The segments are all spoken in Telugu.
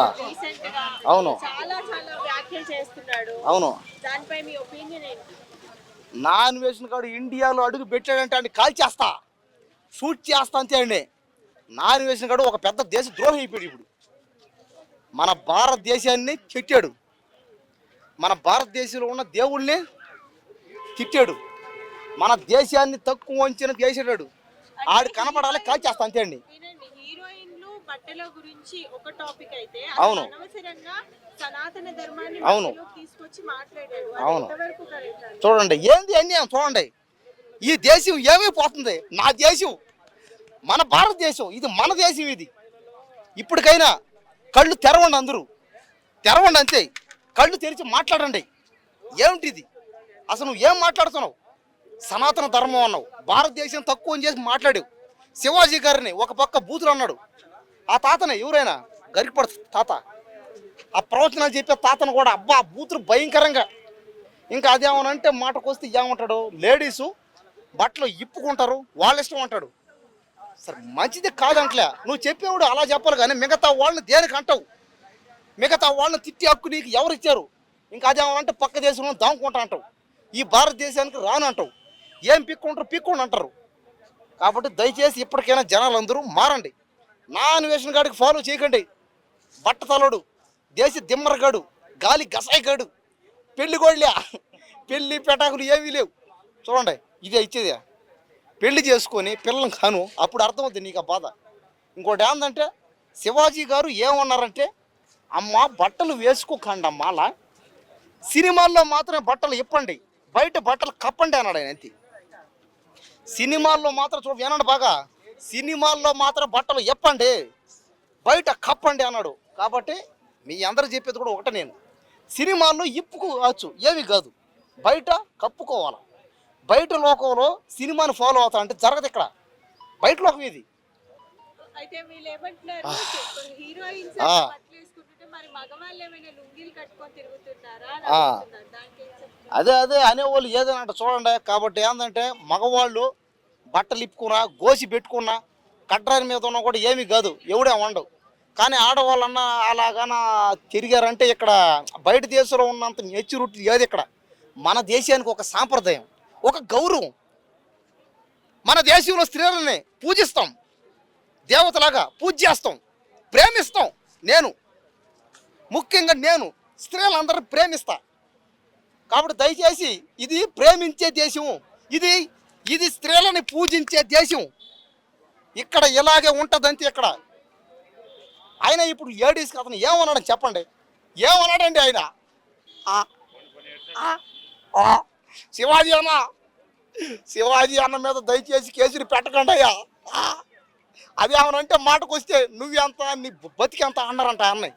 అవును అవును నాన్ వేసిన కాడు ఇండియాలో అడుగు పెట్టాడంటే అని కాల్ చేస్తా షూట్ చేస్తా అంతే అండి. నాన్ వేసిన కాడు ఒక పెద్ద దేశ ద్రోహి అయిపోయాడు. ఇప్పుడు మన భారతదేశాన్ని తిట్టాడు, మన భారతదేశంలో ఉన్న దేవుళ్ళని తిట్టాడు, మన దేశాన్ని తక్కువ అంచనా చేసేటాడు. ఆడు కనపడాలి కాల్ చేస్తా అంతే అండి. బట్టల గురించి ఒక టాపిక్ అయితే అవును అనవసరంగా సనాతన ధర్మాన్ని అవును తీసుకొచ్చి మాట్లాడారు. అవును చూడండి ఏంది అన్యాయం చూడండి. ఈ దేశం ఏమైపోతుంది? నా దేశం, మన భారతదేశం, ఇది మన దేశం. ఇది ఇప్పటికైనా కళ్ళు తెరవండి, అందరూ తెరవండి అంతే. కళ్ళు తెరిచి మాట్లాడండి. ఏమిటిది అసలు? నువ్వు ఏం మాట్లాడుతున్నావు? సనాతన ధర్మం అన్నావు, భారతదేశం తక్కువ అని చేసి మాట్లాడావు. శివాజీ గారిని ఒక పక్క బూతులు అన్నాడు. ఆ తాతనే ఎవరైనా గరికపడు తాత, ఆ ప్రవచనాలు చెప్పే తాతను కూడా అబ్బా బూతులు భయంకరంగా. ఇంకా అదేమనంటే మాటకు వస్తే ఏమంటాడు? లేడీసు బట్టలు ఇప్పుకుంటారు, వాళ్ళ ఇష్టం అంటాడు. సరే మంచిది కాదంటలే, నువ్వు చెప్పేవాడు అలా చెప్పాలి. కానీ మిగతా వాళ్ళని దేనికి అంటావు? మిగతా వాళ్ళని తిట్టి హక్కు నీకు ఎవరు ఇచ్చారు? ఇంకా అదేమనంటే పక్క దేశంలో దాముకుంటా అంటావు, ఈ భారతదేశానికి రాను అంటావు. ఏం పిక్కుండి అంటారు. కాబట్టి దయచేసి ఇప్పటికైనా జనాలందరూ మారండి. నా అన్వేషణ గాడికి ఫాలో చేయకండి. బట్టతలోడు, దేశ దిమ్మరగాడు, గాలి గసాయిగాడు, పెళ్లి గోళ్ళే, పెళ్లి పెటాకులు ఏమీ లేవు. చూడండి ఇదే ఇచ్చేదే. పెళ్లి చేసుకొని పిల్లలను కాను, అప్పుడు అర్థమవుతుంది నీకు ఆ బాధ. ఇంకోటి ఏంటంటే శివాజీ గారు ఏమన్నారంటే, అమ్మ బట్టలు వేసుకోకండి అమ్మ, అలా సినిమాల్లో మాత్రమే బట్టలు ఇప్పండి, బయట బట్టలు కప్పండి అన్నాడు ఆయన. అంతే. సినిమాల్లో మాత్రం చూడ వినండి బాగా, సినిమాల్లో మాత్రం బట్టలు ఇప్పండి, బయట కప్పండి అన్నాడు. కాబట్టి మీ అందరూ చెప్పేది కూడా ఒకటే, నేను సినిమాల్లో ఇప్పుకోవచ్చు ఏమి కాదు, బయట కప్పుకోవాలి. బయట లోకంలో సినిమాని ఫాలో అవుతా అంటే జరగదు. ఇక్కడ బయట లోకం ఇది. అదే అదే అనేవాళ్ళు ఏదైనా అంటే చూడండి. కాబట్టి ఏంటంటే మగవాళ్ళు బట్టలు ఇప్పుకున్నా, గోసి పెట్టుకున్నా, కట్రాని మీద ఉన్నా కూడా ఏమీ కాదు, ఎవడే ఉండవు. కానీ ఆడవాళ్ళన్నా అలాగనా తిరిగారంటే ఇక్కడ బయట దేశంలో ఉన్నంత మెచ్యూరిటీ ఏది ఇక్కడ. మన దేశానికి ఒక సాంప్రదాయం, ఒక గౌరవం. మన దేశంలో స్త్రీలని పూజిస్తాం, దేవతలాగా పూజ చేస్తాం, ప్రేమిస్తాం. నేను ముఖ్యంగా నేను స్త్రీలందరినీ ప్రేమిస్తా. కాబట్టి దయచేసి ఇది ప్రేమించే దేశం, ఇది ఇది స్త్రీలని పూజించే దేశం. ఇక్కడ ఇలాగే ఉంటుందంతే. ఇక్కడ ఆయన ఇప్పుడు లేడీస్కి అతను ఏమన్నాడని చెప్పండి? ఏమన్నాడండి ఆయన? శివాజీ అన్న, శివాజీ అన్న మీద దయచేసి కేసులు పెట్టకండి అయ్యా. అదేమనంటే మాటకు వస్తే నువ్వెంత, నీ బతికెంత అన్నారంట అన్నయ్య.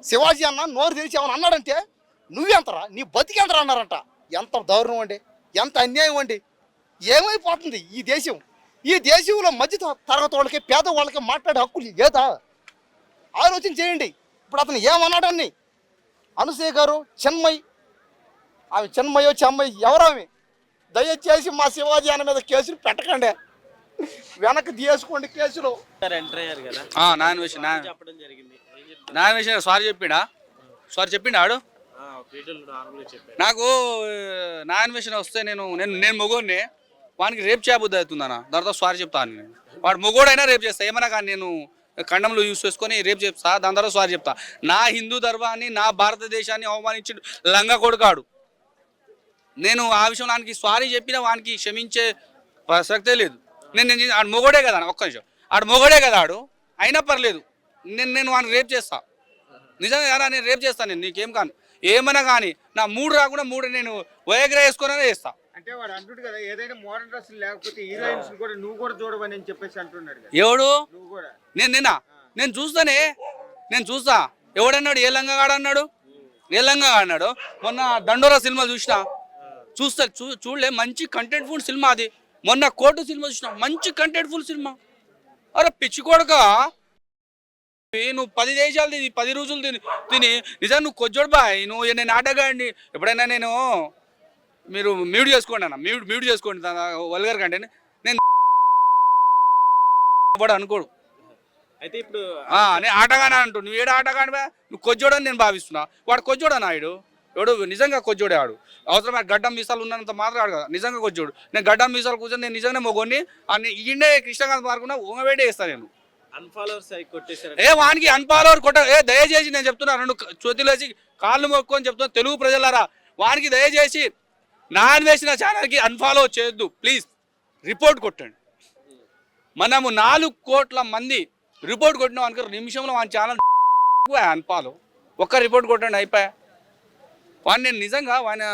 శివాజీ అన్న నోరు తెలిసి ఏమని అన్నాడంటే నువ్వెంతరా, నీ బతికెంతరా అన్నారంట. ఎంత దారుణం అండి, ఎంత అన్యాయం అండి. ఏమైపోతుంది ఈ దేశం? ఈ దేశంలో మధ్య తరగతి వాళ్ళకి, పేదవాళ్ళకి మాట్లాడే హక్కులు లేదా? ఆలోచన చేయండి. ఇప్పుడు అతను ఏమన్నాడని అనసూయ గారు, చిన్మయ్, ఆమె చిన్మయో చెమ్మయ్య ఎవరామె, దయచేసి మా శివాజీ అన్న మీద కేసులు పెట్టకండి, వెనక్కి తీసుకోండి కేసులు. సారీ చెప్పిండా? సారీ చెప్పిండా ఆడు? నాకు నా అన్వేషణ వస్తే నేను మొగోడిని, వానికి రేప్ చేయబుద్ధి అవుతుందన్న, దాంతో సారీ చెప్తాను. నేను వాడు మొగోడైనా రేప్ చేస్తా, ఏమన్నా కానీ నేను ఖండంలో యూజ్ చేసుకొని రేప్ చెప్తా, దాని తర్వాత సారీ చెప్తా. నా హిందూ ధర్మాన్ని, నా భారతదేశాన్ని అవమానించి లంగా కొడుకాడు. నేను ఆ విషయంలో వానికి సారీ చెప్పినా వానికి క్షమించే ప్రసక్తే లేదు. నేను ఆడు మొగోడే కదా, ఒక్క నిమిషం, ఆడు మొగోడే కదా, ఆడు అయినా పర్లేదు, నేను వాడిని రేప్ చేస్తా. నిజంగా నేను రేప్ చేస్తాను. నేను నీకేం కాను, ఏమైనా కానీ నా మూడు రాకుండా నేను వయగ్ర వేసుకునే చేస్తా. అంటే వాడు అంటుడు కదా, ఏదైనా మోడర్న్ డ్రెస్ లేకపోతే హీరోయిన్స్ కూడా నువ్వు కూడా చూడవని అని చెప్పేసి అంటున్నాడు. ఎవడు? నువ్వు కూడా. నేను చూస్తానే, నేను చూస్తా. ఎవడన్నాడు? ఏ లంగా అన్నాడు? ఏ లంగా అన్నాడు? మొన్న దండోరా సినిమా చూస్తా చూడలే, మంచి కంటెంట్ ఫుల్ సినిమా అది. మొన్న కోర్టు సినిమా చూసినా, మంచి కంటెంట్ ఫుల్ సినిమా. అరే పిచ్చి కొడక, నువ్వు 10 దేశాలు తిని 10 రోజులు తిని నిజంగా నువ్వు కొజ్జోడు బాయ్. నువ్వు నేను ఆటగాడిని. ఎప్పుడైనా నేను మీరు మ్యూట్ చేసుకోండి అన్న, మ్యూట్ చేసుకోండి వల్గర్ కంటే. నేను అనుకోడు అయితే ఇప్పుడు నేను ఆటగానే అంటూ నువ్వు ఏడు ఆటగానివా, నువ్వు కొజ్జోడని నేను భావిస్తున్నా. వాడు కొజ్జోడా నాయుడు, ఎవడు నిజంగా కొజ్జోడే ఆడు. అవసరమైన గడ్డం మీసాలు ఉన్నంత మాత్రం ఆడు కదా నిజంగా కొజ్జోడు. నేను గడ్డం మీసాలు కూర్చొని నేను నిజంగానే మొగోని ఈయనే కృష్ణకాంత్ పార్కున్నా ఊంగవేడే వేస్తాను నేను. అన్ఫాలోవర్స్ కొట్టేశారు. వానికి అన్ఫాలోవర్ కొట్ట దయచేసి నేను చెప్తున్నా, రెండు చేతులేసి కాళ్ళు మొక్కుని చెప్తున్నా తెలుగు ప్రజలారా, వానికి దయచేసి నాన్ వేసిన ఛానల్కి అన్ఫాలో చేయొద్దు ప్లీజ్. రిపోర్ట్ కొట్టండి. మనము 4 కోట్ల మంది రిపోర్ట్ కొట్టినాం అనుకో, నిమిషంలో వాని ఛానల్ అన్ఫాలో. ఒక్క రిపోర్ట్ కొట్టండి అయిపోయా. వాడిని నేను నిజంగా వాని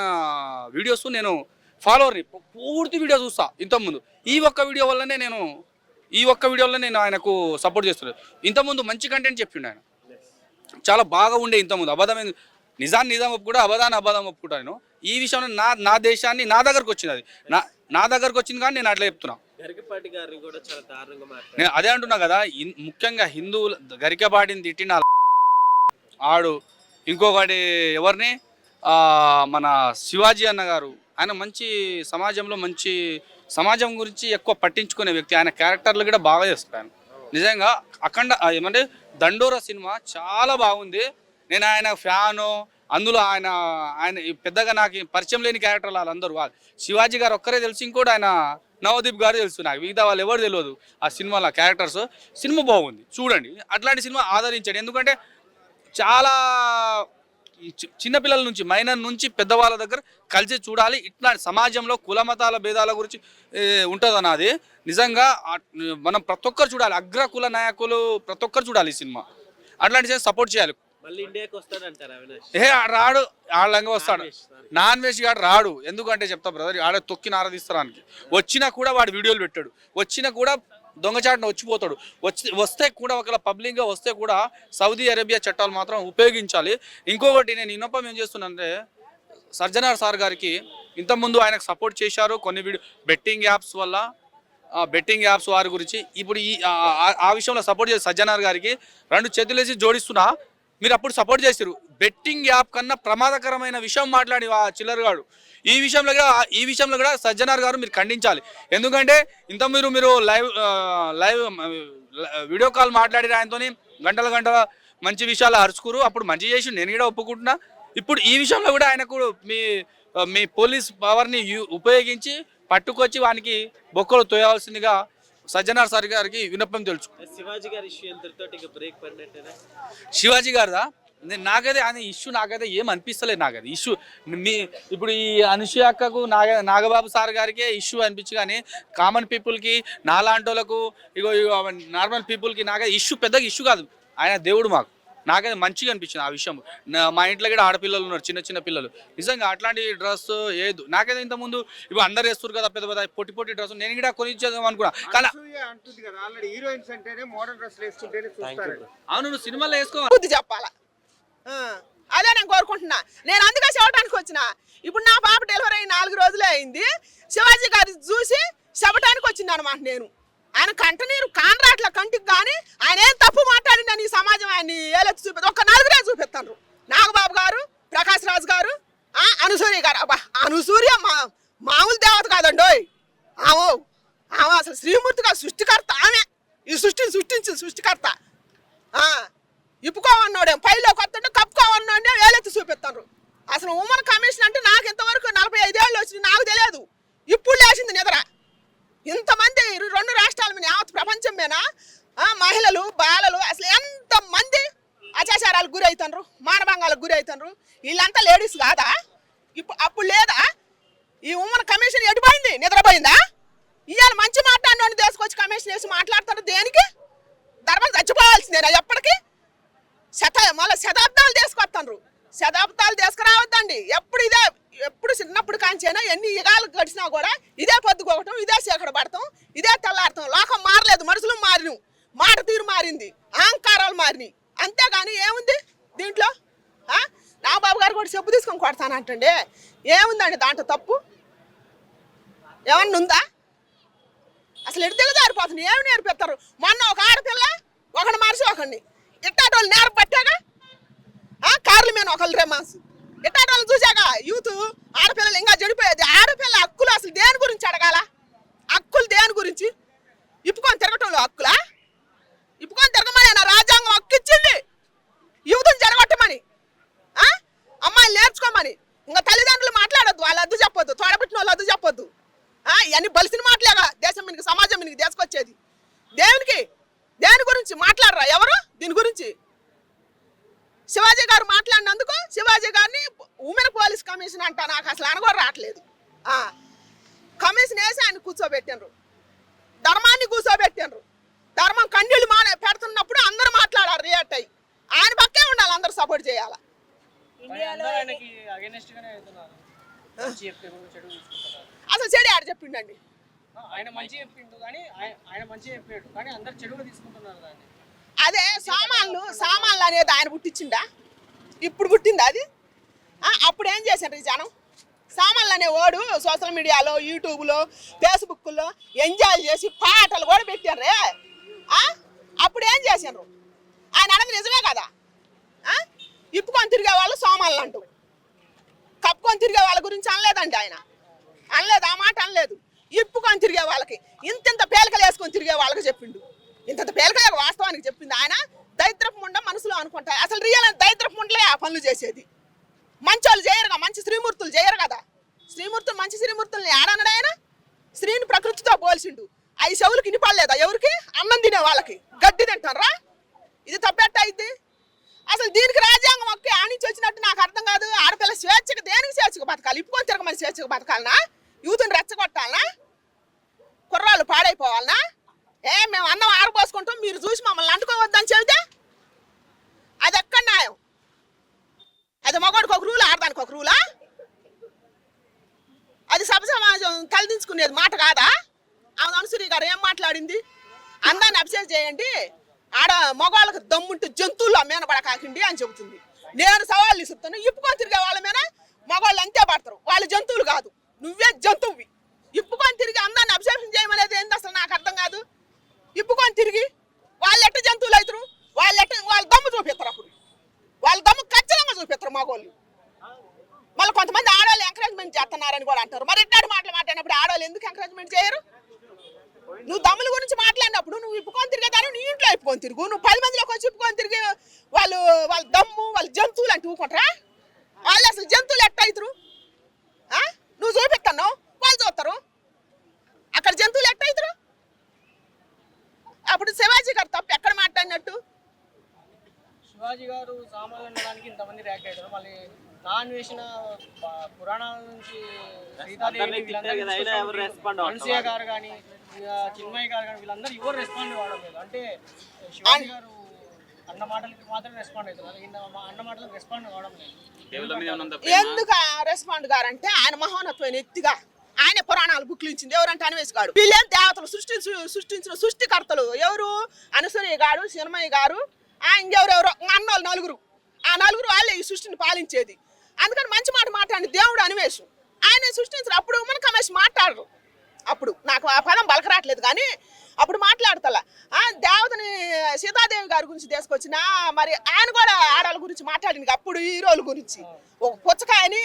వీడియోస్ నేను ఫాలోవర్ని పూర్తి వీడియో చూస్తా ఇంతకుముందు. ఈ ఒక్క వీడియోలో నేను ఆయనకు సపోర్ట్ చేస్తున్నాను. ఇంతకుముందు మంచి కంటెంట్ చెప్పిండు ఆయన, చాలా బాగా ఉండే. ఇంతకుముందు అబద్ధమైన నిజం ఒప్పుకుంటా, అబద్ధం ఒప్పుకుంటా. నేను ఈ విషయంలో నా దేశాన్ని నా దగ్గరకు వచ్చింది, అది నా దగ్గరకు వచ్చింది కానీ నేను అట్లా చెప్తున్నా. గరికపాటి గారిని కూడా చాలా దారుణంగా మాట్లాడారు. నేను అదే అంటున్నా కదా, ముఖ్యంగా హిందువులు గరికపాటిని తిట్టిన ఆడు. ఇంకొకటి ఎవరిని, మన శివాజీ అన్న గారు, ఆయన మంచి సమాజం గురించి ఎక్కువ పట్టించుకునే వ్యక్తి. ఆయన క్యారెక్టర్లు కూడా బాగా చేస్తాడు ఆయన. నిజంగా అఖండ ఏమంటే దండోరా సినిమా చాలా బాగుంది. నేను ఆయన ఫ్యాను. అందులో ఆయన పెద్దగా నాకు పరిచయం లేని క్యారెక్టర్లు వాళ్ళందరూ. శివాజీ గారు ఒక్కరే తెలుసు, ఇంకోటి ఆయన నవదీప్ గారు తెలుసు నాకు, మిగతా వాళ్ళు ఎవరు తెలియదు ఆ సినిమాలో క్యారెక్టర్స్. సినిమా బాగుంది, చూడండి. అట్లాంటి సినిమా ఆదరించండి. ఎందుకంటే చాలా చిన్నపిల్లల నుంచి మైనర్ నుంచి పెద్దవాళ్ళ దగ్గర కలిసి చూడాలి. ఇట్లాంటి సమాజంలో కుల మతాల భేదాల గురించి ఉంటుంది అన్నది నిజంగా మనం ప్రతి ఒక్కరు చూడాలి. అగ్ర కుల నాయకులు ప్రతి ఒక్కరు చూడాలి ఈ సినిమా. అట్లాంటి సపోర్ట్ చేయాలి. మళ్ళీ ఇండియాకి వస్తాడంటారు అవినాష్. రాడు, ఆళ్ళంగా వస్తాడు. నాన్ వెజ్ గాడు రాడు. ఎందుకంటే చెప్తా బ్రదర్, ఆడ తొక్కి నారదీస్తానికి వచ్చినా కూడా వాడు వీడియోలు పెట్టాడు. వచ్చినా కూడా దొంగచాటున వచ్చిపోతాడు. వస్తే కూడా ఒకవేళ పబ్లిక్గా వస్తే కూడా సౌదీ అరేబియా చట్టాలు మాత్రం ఉపయోగించాలి. ఇంకొకటి నేను విన్నపం ఏం చేస్తున్నానంటే, సజ్జనార్ సార్ గారికి ఇంతకుముందు ఆయనకు సపోర్ట్ చేశారు కొన్ని బెట్టింగ్ యాప్స్ వల్ల, బెట్టింగ్ యాప్స్ వారి గురించి. ఇప్పుడు ఆ విషయంలో సపోర్ట్ చేసి సజ్జనార్ గారికి 2 చేతులేసి జోడిస్తున్నా. మీరు అప్పుడు సపోర్ట్ చేస్తారు. బెట్టింగ్ యాప్ కన్నా ప్రమాదకరమైన విషయం మాట్లాడి ఆ చిల్లరగాడు. ఈ విషయంలో కూడా సజ్జనార్ గారు మీరు ఖండించాలి. ఎందుకంటే ఇంత మీరు లైవ్ వీడియో కాల్ మాట్లాడి ఆయనతో గంటల మంచి విషయాలు అరుచుకురు. అప్పుడు మంచి చేసి నేను కూడా ఒప్పుకుంటున్నా. ఇప్పుడు ఈ విషయంలో కూడా ఆయనకు మీ పోలీస్ పవర్ని ఉపయోగించి పట్టుకొచ్చి వానికి బొక్కలు తోయాల్సిందిగా సజ్జనార్ సార్ గారికి విన్నపం తెలుసు. శివాజీ గారి ఇష్యూ ఎంతటితో ఇక బ్రేక్ పడినట్టేనా? శివాజీ గారిదా నాకైతే ఆయన ఇష్యూ నాకైతే ఏం అనిపిస్తలేదు. నాకైతే ఇష్యూ ఇప్పుడు ఈ అనుషయ అక్కకు నాగబాబు సార్ గారికే ఇష్యూ అనిపించి, కానీ కామన్ పీపుల్కి నాలాంటి వాళ్ళకు ఇగో నార్మల్ పీపుల్కి నాకైతే ఇష్యూ పెద్దగా ఇష్యూ కాదు. ఆయన దేవుడు మాకు. నాకైతే మంచిగా అనిపించింది ఆ విషయం. మా ఇంట్లో కూడా ఆడపిల్లలు ఉన్నారు, చిన్న పిల్లలు. నిజంగా అట్లాంటి డ్రెస్ ఏదు నాకైతే ఇంతకుముందు ఇప్పుడు అందరు వేస్తారు కదా పెద్ద పెద్ద పొట్టి డ్రెస్, నేను కూడా కొనిచ్చేద్దాం అనుకున్నా. కానీ అవును, నువ్వు సినిమాలో వేసుకో చెప్పాలా, అదే నేను కోరుకుంటున్నా. నేను అందుకే చెప్పడానికి వచ్చిన. ఇప్పుడు నా పాప డెలివరీ అయ్యి 4 రోజులే అయింది. శివాజీ గారి చూసి చెప్పడానికి వచ్చింది అనమాట. నేను ఆయన కంటనీరు కానరాట్ల కంటికి కానీ ఆయన ఏం తప్పు మాట్లాడిందని ఈ సమాజం ఆయన్ని ఏలెత్తి చూపిస్తారు. ఒక్క 4 చూపిస్తాను. నాగబాబు గారు, ప్రకాష్ రాజ్ గారు, అనుసూర్య గారు. అబ్బా, అనుసూర్య మామూలు దేవత కాదండోయ్. ఆమె అసలు శ్రీమూర్తిగా సృష్టికర్త. ఆమె ఈ సృష్టిని సృష్టించింది సృష్టికర్త. ఇప్పుకోమన్నాడే పైలోకి వస్తుంటే కప్పుకోమన్నాడే వేలెత్తి చూపిస్తారు. అసలు ఉమెన్ కమిషన్ అంటే నాకు ఇంతవరకు 45 ఏళ్ళు వచ్చింది, నాకు తెలియదు. ఇప్పుడు లేచింది నిద్ర. ఇంతమంది 2 రాష్ట్రాల మీద యావత్ ప్రపంచం మీద మహిళలు బాలలు అసలు ఎంతమంది అత్యాచారాలకు గురి అవుతారు, మానభంగాలకు గురి అవుతారు. వీళ్ళంతా లేడీస్ కాదా? అప్పుడు లేదా? ఈ ఉమెన్ కమిషన్ ఎటుపోయింది? నిద్రపోయిందా? ఇవాళ మంచి మాట్లాడినోడిని తీసుకొచ్చి కమిషన్ వేసి మాట్లాడతారు. దేనికి? ధర్మం చచ్చిపోవాల్సిందేనా? ఎప్పటికీ మళ్ళీ శతాబ్దాలు తీసుకొస్తారు. శతాబ్దాలు తీసుకురావద్దండి. ఎప్పుడు చిన్నప్పుడు కాంచైనా ఎన్ని యుగాలు గడిచినా కూడా ఇదే పొద్దుకోవటం, ఇదే చీకటి పడతాం, ఇదే తెల్లాడతాం. లోకం మారలేదు, మనుషులు మారినాం, మాట తీరు మారింది, అహంకారాలు మారినాయి. అంతేగాని ఏముంది దీంట్లో? నాగబాబు గారు కూడా చెప్పు తీసుకొని కొడతానంటండి. ఏముందండి దాంట్లో తప్పు? ఏమన్నా ఉందా? అసలు ఎటు తెలియదారిపోతుంది. ఏమి నేర్పిస్తారు? మొన్న ఒక ఆడపిల్ల ఒకటి మనిషి ఒకడిని ఇట్టాటోళ్ళు నేర పట్టాగా కార్ల మీద ఒకళ్ళు రెమాన్స్ ఇట్టాటోళ్ళు చూసాక యూత్ ఆడపిల్లలు ఇంకా చెడిపోయేది. ఆడపిల్ల హక్కులు అసలు దేని గురించి అడగాల? హక్కులు దేని గురించి? ఇప్పుకొని తిరగటంలో హక్కులా? ఇప్పుకొని తిరగమా ఇంకా తల్లిదండ్రులు మాట్లాడొద్దు, వాళ్ళు అద్దు చెప్పొద్దు, తోడబెట్టిన వాళ్ళు అద్దు చెప్పొద్దు. ఇవన్నీ బలిసిన మాటలేగా దేశం మీదకి, సమాజం మీదకి తీసుకొచ్చేది. దేని గురించి మాట్లాడరా ఎవరు దీని గురించి? శివాజీ గారు మాట్లాడినందుకు శివాజీ గారిని ఉమెన్ పోలీస్ కమిషన్ అంట, నాకు అసలు అనగొర రావట్లేదు. కమిషన్ వేసి ఆయన కూర్చోబెట్టిండ్రు, ధర్మాన్ని కూర్చోబెట్టిండ్రు. ధర్మం కన్నీళ్ళు పెడుతున్నప్పుడు అందరూ మాట్లాడారు, రియాక్ట్ అయ్యి. ఆయన పక్కే ఉండాలి, అందరూ సపోర్ట్ చేయాలి. అసలు చెడు ఆడ చెప్పిండండి, ఆయన మంచి చెప్పిండు కానీ ఆయన మంచి చెప్పాడు కానీ అందరు చెడుగా తీసుకుంటున్నారు దాన్ని. అదే సామాన్లు అనేది ఆయన పుట్టించిండా? ఇప్పుడు పుట్టిందా అది? అప్పుడు ఏం చేశారు ఈ జనం? సామాన్లు అనేవాడు సోషల్ మీడియాలో, యూట్యూబ్లో, ఫేస్బుక్లో ఎంజాయ్ చేసి పాటలు కూడా పెట్టారే. అప్పుడు ఏం చేశారు? ఆయన అన్నది నిజమే కదా. ఇప్పుకొని తిరిగే వాళ్ళు సామాన్లు అంటూ, కప్పుకొని తిరిగే వాళ్ళ గురించి అనలేదండి ఆయన. అనలేదు, ఆ మాట అనలేదు. ఇప్పుకొని తిరిగే వాళ్ళకి, ఇంత పేలకలు వేసుకొని తిరిగే వాళ్ళకి చెప్పిండు. ఇంత పేలకలే వాస్తవానికి చెప్పింది ఆయన. దరిద్రపు ముండ మనసులో అనుకుంటా. అసలు రియల్ దరిద్రపు ముండలే ఆ పనులు చేసేది. మంచి వాళ్ళు చేయరుగా, మంచి శ్రీమూర్తులు చేయరు కదా. శ్రీమూర్తులు, మంచి శ్రీమూర్తుల్ని ఆడన్నాడు ఆయన. స్త్రీని ప్రకృతితో పోల్చిండు. అవి చెవులకి ఇనిపడలేదా ఎవరికి? అన్నం తినే వాళ్ళకి గడ్డి తింటారా? ఇది తప్పెట్ట అయింది. అసలు దీనికి రాజ్యాంగం ఒకే ఆనించి వచ్చినట్టు నాకు అర్థం కాదు. ఆడపిల్ల స్వేచ్ఛగా దేనికి స్వేచ్ఛగా బతకాలి? ఇప్పుకొని తిరగమని స్వేచ్ఛగా బతకాలనా? యూత్ని రెచ్చగొట్టాలనా? కుర్రాళ్ళు పాడైపోవాలనా? మేము అన్నం ఆరబోసుకుంటాం, మీరు చూసి మమ్మల్ని అంటుకోవద్దని చెబితే అది ఎక్కడ న్యాయం? అది మగవాడికి ఒక రూల్, ఆడదానికి ఒక రూలా? అది సమాజం తలదించుకునేది మాట కాదా? ఆమె అనుసూరి గారు ఏం మాట్లాడింది? అందాన్ని అభిషేక్ చేయండి, ఆడ మగవాళ్ళకి దమ్ముంటే జంతువులు మేనబడ కాకండి అని చెబుతుంది. నేను సవాళ్ళు ఇస్తున్నాను, ఇప్పుకొని తిరిగే వాళ్ళ మీద మగవాళ్ళు అంతే పడతారు. వాళ్ళు జంతువులు కాదు, నువ్వే జంతువువి. ఇప్పుకొని తిరిగి అందాన్ని అభిషేకం చేయమనేది ఏంది అసలు నాకు అర్థం కాదు. ఇప్పుకొని తిరిగి వాళ్ళు ఎట్ట జంతువులు అవుతారు? వాళ్ళ దమ్ము చూపిస్తారు. అప్పుడు వాళ్ళ దమ్ము ఖచ్చితంగా చూపిస్తారు మగవాళ్ళు. మళ్ళీ కొంతమంది ఆడవాళ్ళు ఎంకరేజ్మెంట్ చేస్తున్నారని కూడా అంటారు. మరి ఇట్లాంటి మాటలు మాట్లాడినప్పుడు ఆడవాళ్ళు ఎందుకు ఎంకరేజ్మెంట్ చేయరు? నువ్వు దమ్ముల గురించి మాట్లాడినప్పుడు నువ్వు ఇప్పుకొని తిరిగేదాన్ని నీ ఇంట్లో ఇప్పుకొని తిరుగు. నువ్వు 10 మందిలోకి వచ్చి ఇప్పుకొని తిరిగి వాళ్ళ దమ్ము, వాళ్ళ జంతువులు అంటే ఊకుంటారా? వాళ్ళు అసలు జంతువులు ఎట్ట అవుతారు? నువ్వు చూపిస్తాను, వాళ్ళు చూస్తారు. అక్కడ జంతువులు ఎట్ట అవుతారు? అప్పుడు శివాజీ గారు తప్పు ఎక్కడ మాట్లాడినట్టు? శివాజీ గారు సామాన్లు ఉండడానికి ఇంతమంది ర్యాక్ అయ్యారు. మళ్ళీ నాన్ వేసిన పురాణాల నుంచి మనసీయ గారు కానీ, చిన్మయ్య గారు కానీ, వీళ్ళందరూ ఎవరు రెస్పాండ్ కావడం లేదు. అంటే శివాజీ గారు అన్న మాటలకి మాత్రం రెస్పాండ్ అవుతారు, అన్న మాటలకు రెస్పాండ్ కావడం లేదు. ఎందుకు రెస్పాండ్ గారంటే ఆయన మహోన్నతమైన ఎత్తిగా ఆయన పురాణాలు బుక్లు ఇచ్చింది ఎవరంటే అన్వేష్ వీళ్ళేం దేవతలు సృష్టించిన సృష్టికర్తలు ఎవరు? అనసూయ గారు, చిన్మయ్య గారు, ఇంకెవరెవరో అన్నోళ్ళు నలుగురు. ఆ నలుగురు వాళ్ళే ఈ సృష్టిని పాలించేది. అందుకని మంచి మాట మాట్లాడి దేవుడు అన్వేష్ ఆయన సృష్టించారు. అప్పుడు మన కమేష్ మాట్లాడరు. అప్పుడు నాకు ఆ పదం బలకరాట్లేదు కానీ అప్పుడు మాట్లాడతలా. దేవతని సీతాదేవి గారి గురించి తీసుకొచ్చిన మరి ఆయన కూడా ఆడవాళ్ళ గురించి మాట్లాడింది. అప్పుడు హీరోల గురించి ఒక పుచ్చకాయని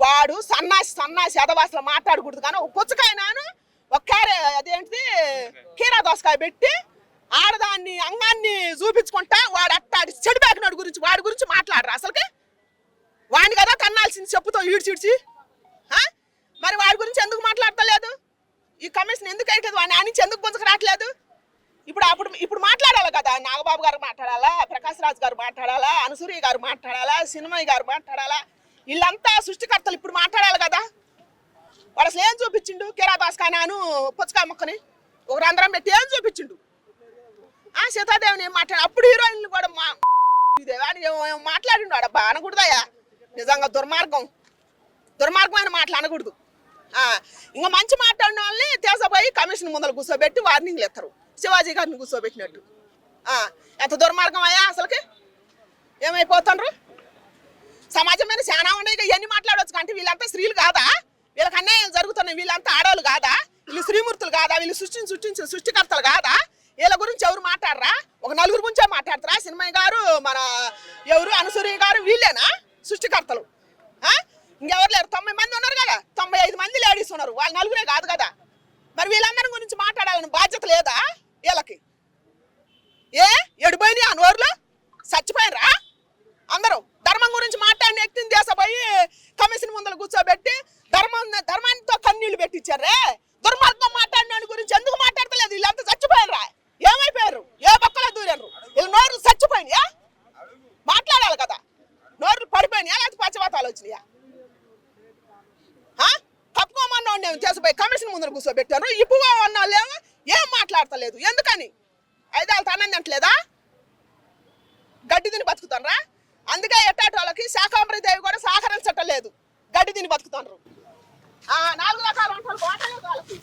వాడు సన్నాసి అదవాసలు మాట్లాడకూడదు కానీ ఒక పుచ్చకాయనాను ఒక అదేంటిది కీరా దోసకాయ పెట్టి ఆడదాన్ని అంగాన్ని చూపించుకుంటా వాడు అట్టాడి చెడిపోకినాడు గురించి వాడి గురించి మాట్లాడరు. అసలుకి వాడిని కదా తన్నాల్సింది చెప్పుతో ఈడ్చిడ్చి. మరి వాడి గురించి ఎందుకు మాట్లాడతలేదు? ఈ కమిషన్ ఎందుకు అవుతుంది? వాడిని ఆనించి ఎందుకు పుంజకు రావట్లేదు? ఇప్పుడు మాట్లాడాలి కదా. నాగబాబు గారు మాట్లాడాలా, ప్రకాష్ రాజ్ గారు మాట్లాడాలా, అనసూయ గారు మాట్లాడాలా, సినిమయ్య గారు మాట్లాడాలా, వీళ్ళంతా సృష్టికర్తలు ఇప్పుడు మాట్లాడాలి కదా. వాడు అసలు ఏం చూపించిండు? కిరాదాస్కానాను పుచ్చకాయ మొక్కని ఒక రంధ్రం పెట్టి ఏం చూపించిండు? సీతాదేవిని ఏం మాట్లాడు? అప్పుడు హీరోయిన్లు కూడా మాట్లాడిండు. వాడబ్బా అనకూడదయా, నిజంగా దుర్మార్గమైన మాటలు అనకూడదు. ఇంకా మంచి మాట్లాడిన వాళ్ళని తీసపోయి కమిషన్ ముందర కూర్చోబెట్టి వార్నింగ్లు ఎత్తారు. శివాజీ గారిని కూర్చోబెట్టినట్టు. ఎంత దుర్మార్గం అయ్యా అసలుకి. ఏమైపోతారు? సమాజం మీద చాలా ఉన్నాయి, ఇవన్నీ మాట్లాడవచ్చు. అంటే వీళ్ళంతా స్త్రీలు కాదా? వీళ్ళకి అన్యాయం జరుగుతున్నాయి. వీళ్ళంతా ఆడవాళ్ళు కాదా? వీళ్ళు శ్రీమూర్తులు కాదా? వీళ్ళు సృష్టించిన సృష్టికర్తలు కాదా? వీళ్ళ గురించి ఎవరు మాట్లాడరా? ఒక నలుగురు గురించే మాట్లాడతారా? సినిమయ్య గారు, మన ఎవరు అనసూయ గారు, వీళ్ళేనా సృష్టికర్తలు? ఇంకెవరు లేరు? 90 మంది ఉన్నారు కదా, 95 మంది లేడీస్ ఉన్నారు. వాళ్ళు నలుగురే కాదు కదా. మరి వీళ్ళందరి గురించి మాట్లాడాలని బాధ్యత లేదా వీళ్ళకి? ఎడిపోయినాయి ఆ నోరులో? చచ్చిపోయినరా అందరూ? ధర్మం గురించి మాట్లాడిన వ్యక్తిని దేశపోయి కమిషన్ తీసుకుపోయి కమిషన్ ముందర కూర్చోబెట్టారు. ఇప్పుడు ఉన్న వాళ్ళేమో ఏం మాట్లాడతలేదు. ఎందుకని 5 ఏళ్ళ తనంది అంటలేదా? గడ్డి తిని బతుకుతానరా? అందుకే ఎట్టాటి వాళ్ళకి శాకాంబరి దేవి కూడా సహకరించటం లేదు. గడ్డి తిని బతుకుతారు. 4 రకాల వంటలు బాటలు వాళ్ళకి